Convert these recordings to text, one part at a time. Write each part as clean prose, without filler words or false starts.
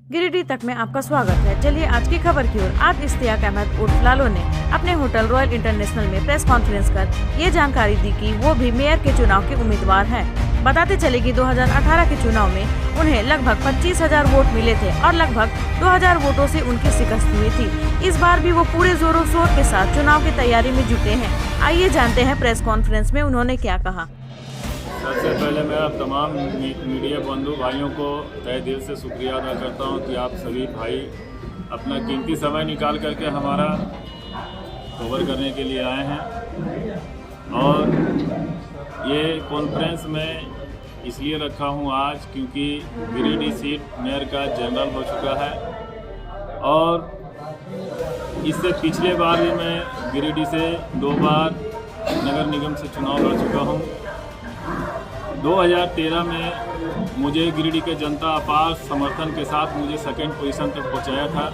गिरिडीह तक में आपका स्वागत है। चलिए आज की खबर की ओर। आज इश्तियाक अहमद उर्फ लालो ने अपने होटल रॉयल इंटरनेशनल में प्रेस कॉन्फ्रेंस कर ये जानकारी दी कि वो भी मेयर के चुनाव के उम्मीदवार हैं। बताते चले कि 2018 के चुनाव में उन्हें लगभग 25,000 वोट मिले थे और लगभग 2,000 वोटों से उनकी शिकस्त हुई थी। इस बार भी वो पूरे जोरों शोर के साथ चुनाव की तैयारी में जुटे हैं। आइए जानते हैं प्रेस कॉन्फ्रेंस में उन्होंने क्या कहा। सबसे पहले मैं आप तमाम मीडिया बंधु भाइयों को तहे दिल से शुक्रिया अदा करता हूं कि आप सभी भाई अपना कीमती समय निकाल करके हमारा कवर करने के लिए आए हैं। और ये कॉन्फ्रेंस में इसलिए रखा हूं आज क्योंकि गिरिडीह सीट मेयर का जनरल हो चुका है और इससे पिछले बार भी मैं गिरिडीह से 2 बार नगर निगम से चुनाव लड़ चुका हूं। 2013 में मुझे गिरिडीह के जनता अपार समर्थन के साथ मुझे सेकंड पोजीशन तक पहुंचाया था।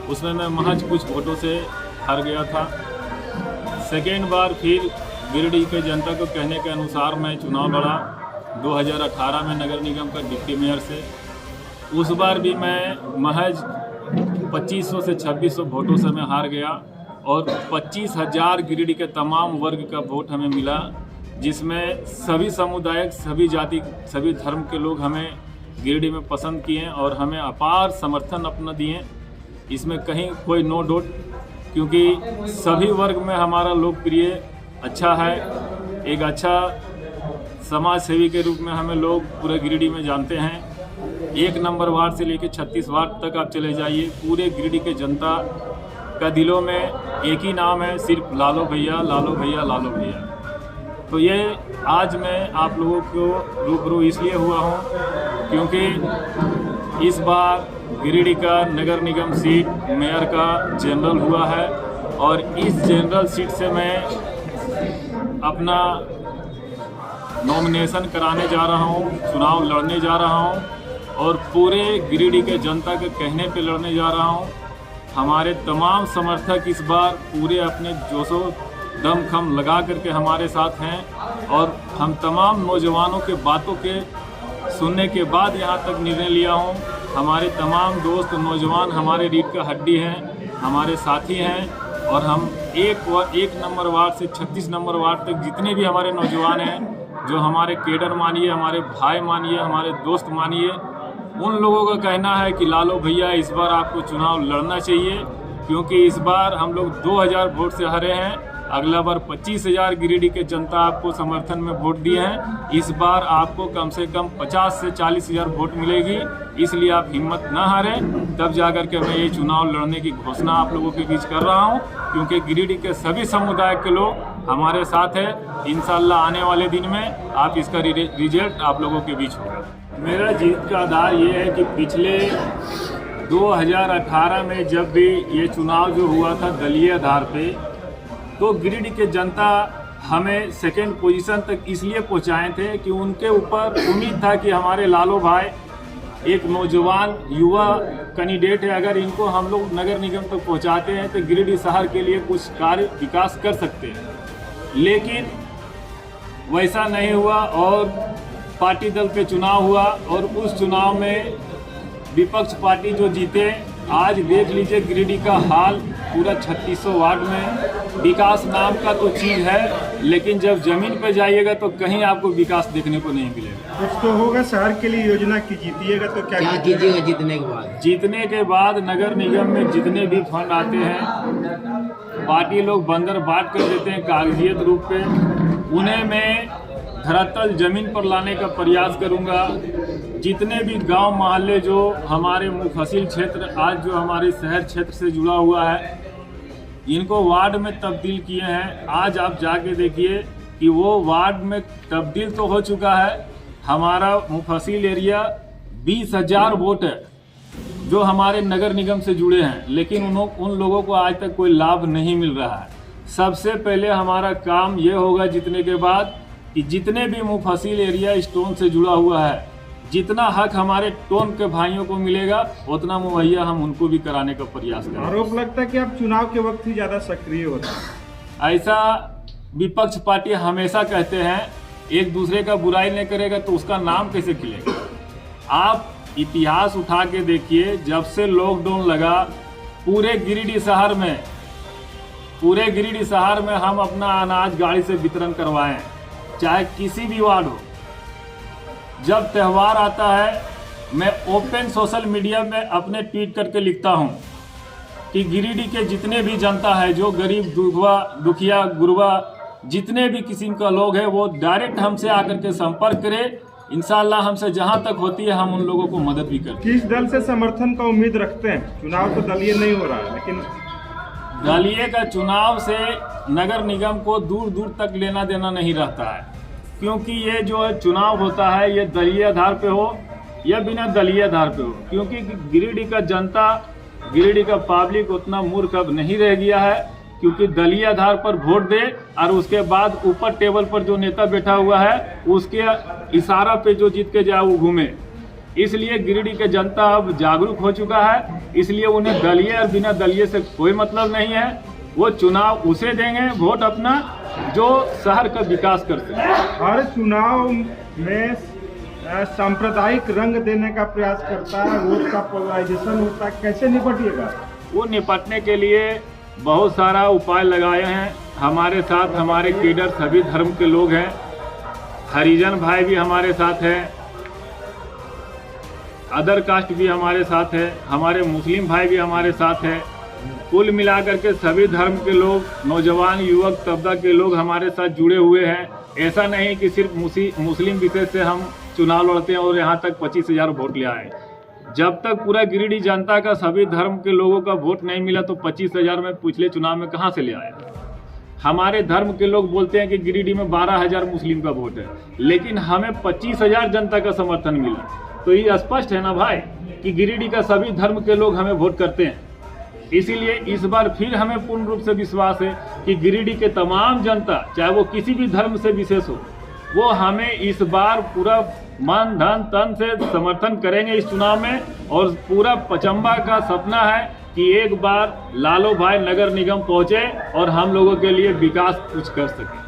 उसमें मैं महज कुछ वोटों से हार गया था। सेकंड बार फिर गिरिडीह के जनता को कहने के अनुसार मैं चुनाव लड़ा 2018 में नगर निगम का डिप्टी मेयर से। उस बार भी मैं महज 2500 से 2600 वोटों से मैं हार गया और 25,000 गिरिडीह के तमाम वर्ग का वोट हमें मिला, जिसमें सभी समुदाय, सभी जाति, सभी धर्म के लोग हमें गिरिडीह में पसंद किए और हमें अपार समर्थन अपना दिए। इसमें कहीं कोई नो डाउट, क्योंकि सभी वर्ग में हमारा लोकप्रिय अच्छा है। एक अच्छा समाज सेवी के रूप में हमें लोग पूरे गिरिडीह में जानते हैं। 1 नंबर वार्ड से लेकर 36 वार्ड तक आप चले जाइए, पूरे गिरिडीह के जनता का दिलों में एक ही नाम है, सिर्फ लालो भैया, लालो भैया, लालो भैया। तो ये आज मैं आप लोगों को रूबरू इसलिए हुआ हूँ क्योंकि इस बार गिरिडीह का नगर निगम सीट मेयर का जनरल हुआ है और इस जनरल सीट से मैं अपना नॉमिनेशन कराने जा रहा हूँ, चुनाव लड़ने जा रहा हूँ और पूरे गिरिडीह के जनता के कहने पे लड़ने जा रहा हूँ। हमारे तमाम समर्थक इस बार पूरे अपने जोशो दम खम लगा करके हमारे साथ हैं और हम तमाम नौजवानों के बातों के सुनने के बाद यहाँ तक निर्णय लिया हूँ। हमारे तमाम दोस्त नौजवान हमारे रीढ़ का हड्डी हैं, हमारे साथी हैं और हम एक नंबर वार्ड से 36 नंबर वार्ड तक जितने भी हमारे नौजवान हैं, जो हमारे केडर मानिए, हमारे भाई मानिए, हमारे दोस्त मानिए, उन लोगों का कहना है कि लालो भैया इस बार आपको चुनाव लड़ना चाहिए, क्योंकि इस बार हम लोग 2,000 वोट से हारे हैं। अगला बार 25,000 गिरिडीह के जनता आपको समर्थन में वोट दिए हैं। इस बार आपको कम से कम 50 से 40,000 वोट मिलेगी, इसलिए आप हिम्मत ना हारें। तब जाकर के मैं ये चुनाव लड़ने की घोषणा आप लोगों के बीच कर रहा हूँ, क्योंकि गिरिडीह के सभी समुदाय के लोग हमारे साथ हैं। इंशाल्लाह आने वाले दिन में आप इसका रिजल्ट आप लोगों के बीच होगा। मेरा जीत का आधार ये है कि पिछले 2018 में जब भी ये चुनाव जो हुआ था दलीय आधार पे, तो गिरिडीह के जनता हमें सेकंड पोजीशन तक इसलिए पहुंचाए थे कि उनके ऊपर उम्मीद था कि हमारे लालो भाई एक नौजवान युवा कैंडिडेट है, अगर इनको हम लोग नगर निगम तक पहुंचाते हैं तो गिरिडीह शहर के लिए कुछ कार्य विकास कर सकते हैं। लेकिन वैसा नहीं हुआ और पार्टी दल पे चुनाव हुआ और उस चुनाव में विपक्ष पार्टी जो जीते। आज देख लीजिए गिरिडीह का हाल, पूरा 3600 वार्ड में विकास नाम का तो चीज़ है, लेकिन जब जमीन पर जाइएगा तो कहीं आपको विकास देखने को नहीं मिलेगा। कुछ तो होगा शहर के लिए योजना की, जीतिएगा तो क्या कीजिएगा जीतने के बाद? जीतने के बाद नगर निगम में जितने भी फंड आते हैं पार्टी लोग बंदर बांट कर देते हैं कागजियत रूप पे, उन्हें मैं धरातल जमीन पर लाने का प्रयास करूंगा। जितने भी गांव मोहल्ले जो हमारे मुफस्सिल क्षेत्र आज जो हमारे शहर क्षेत्र से जुड़ा हुआ है, इनको वार्ड में तब्दील किए हैं। आज आप जाके देखिए कि वो वार्ड में तब्दील तो हो चुका है। हमारा मुफस्सिल एरिया 20,000 वोट है जो हमारे नगर निगम से जुड़े हैं, लेकिन उन लोगों को आज तक कोई लाभ नहीं मिल रहा है। सबसे पहले हमारा काम ये होगा जीतने के बाद कि जितने भी मुफस्सिल एरिया स्टोन से जुड़ा हुआ है, जितना हक हमारे टोन के भाइयों को मिलेगा उतना मुहैया हम उनको भी कराने का प्रयास करेंगे। आरोप लगता है कि आप चुनाव के वक्त ही ज़्यादा सक्रिय होते हैं। ऐसा विपक्ष पार्टी हमेशा कहते हैं, एक दूसरे का बुराई नहीं करेगा तो उसका नाम कैसे खिलेगा। आप इतिहास उठा के देखिए, जब से लॉकडाउन लगा पूरे गिरिडीह शहर में हम अपना अनाज गाड़ी से वितरण करवाएं, चाहे किसी भी वार्ड हो। जब त्यौहार आता है मैं ओपन सोशल मीडिया में अपने ट्वीट करके लिखता हूं कि गिरिडीह के जितने भी जनता है, जो गरीब दुखिया गुरबा जितने भी किस्म का लोग हैं, वो डायरेक्ट हमसे आकर के संपर्क करें। इंशाल्लाह हमसे जहां तक होती है हम उन लोगों को मदद भी करते हैं। किस दल से समर्थन का उम्मीद रखते हैं? चुनाव तो दलीय नहीं हो रहा है, लेकिन दलीय का चुनाव से नगर निगम को दूर दूर तक लेना देना नहीं रहता है, क्योंकि ये जो चुनाव होता है ये दलीय आधार पे हो या बिना दलीय आधार पे हो, क्योंकि गिरिडीह का जनता, गिरिडीह का पब्लिक उतना मूर्ख अब नहीं रह गया है, क्योंकि दलीय आधार पर वोट दे और उसके बाद ऊपर टेबल पर जो नेता बैठा हुआ है उसके इशारा पे जो जीत के जाए वो घूमे। इसलिए गिरिडीह के जनता अब जागरूक हो चुका है, इसलिए उन्हें दलीय और बिना दलीय से कोई मतलब नहीं है। वो चुनाव उसे देंगे वोट अपना जो शहर का विकास करते हैं। हर चुनाव में सांप्रदायिक रंग देने का प्रयास करता है, वोट का पोलराइजेशन होता है, कैसे निपटिएगा? वो निपटने के लिए बहुत सारा उपाय लगाए हैं। हमारे साथ हमारे लीडर सभी धर्म के लोग हैं, हरिजन भाई भी हमारे साथ हैं, अदर कास्ट भी हमारे साथ है, हमारे मुस्लिम भाई भी हमारे साथ है। कुल मिलाकर के सभी धर्म के लोग, नौजवान युवक तबका के लोग हमारे साथ जुड़े हुए हैं। ऐसा नहीं कि सिर्फ मुस्लिम विशेष से हम चुनाव लड़ते हैं और यहाँ तक 25,000 वोट ले आए। जब तक पूरा गिरिडीह जनता का सभी धर्म के लोगों का वोट नहीं मिला तो 25,000 में पिछले चुनाव में कहाँ से ले आए? हमारे धर्म के लोग बोलते हैं कि गिरिडीह में 12,000 मुस्लिम का वोट है, लेकिन हमें 25,000 जनता का समर्थन मिला। तो ये स्पष्ट है ना भाई कि गिरिडीह का सभी धर्म के लोग हमें वोट करते हैं। इसीलिए इस बार फिर हमें पूर्ण रूप से विश्वास है कि गिरिडीह के तमाम जनता, चाहे वो किसी भी धर्म से विशेष हो, वो हमें इस बार पूरा मन धन तन से समर्थन करेंगे इस चुनाव में। और पूरा पचम्बा का सपना है कि एक बार लालू भाई नगर निगम पहुंचे और हम लोगों के लिए विकास कुछ कर सके।